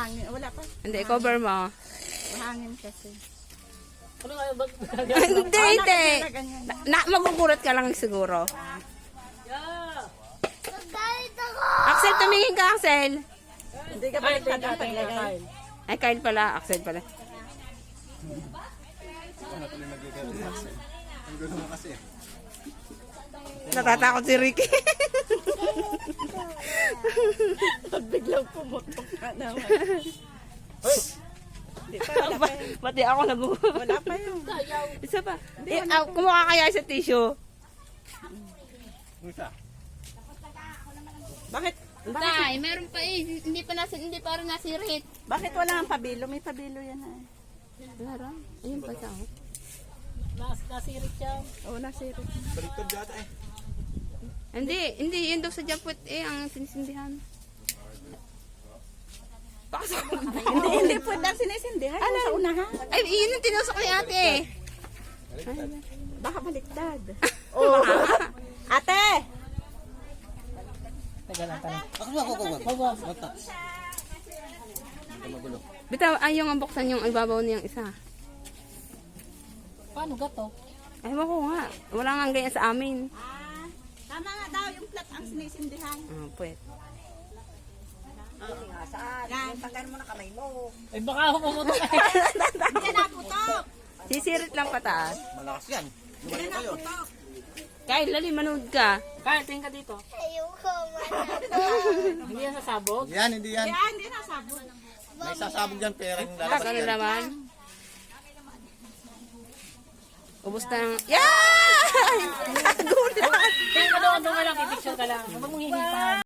mahangin. Wala pa. Hindi, cover mo. Mahangin kasi. Ano nga ba? Hindi, hindi. Ganyan. Magugulat ka lang siguro. Yeah. Axel, tumingin ka, Axel. Hindi ka Ay, baliktad ang tingin paglagay. Ay, Kyle pala. Axel pala. Ang gulo mo kasi. Natatakot si Ricky. Pag biglang pumutok ka naman. Hindi pa, wala pa yun. Pati ako Wala pa yun. Isa pa. Kumuha kaya sa tissue. Musa. Bakit? Tay, meron pa eh. Hindi pa rin nasirit. Bakit wala ang pabilo? May pabilo yan eh. Lara, ayun pa sa ako. Nasirit siya. Oo, nasirit. Baliktad yata eh. Hindi, yun daw sa Japut ang sinisindihan. Hindi po na sinisindihan. Ano? Sa unahan. Ay, yun yung tinusok ni ate. Baka baliktad. Oo. Ate! Teka lang, tayo. Bitaw, ay yung buksan yung ibabaw niyang isa. Paano gato? Ay, ko nga. Wala nga ganyan sa amin. Tama nga daw yung plat ang sinisindihan. Pwede. Yan, tanggalin mo na kamay mo. Ay baka ako pumutok. Hindi na putok. Sisirit lang pataas. Malakas yan. Hindi na putok. Kahit lali, manood ka. Kaya, tingin ka dito. Hindi yan sasabog. Yan, hindi yan. Kaya hindi na sabon. May sasabog yan, perang Tak, lalabas ano yan. naman? Ubus na ng... Yan! Tingin ka doon, doon ka lang. Pipicture ka lang. Huwag mong hinipan.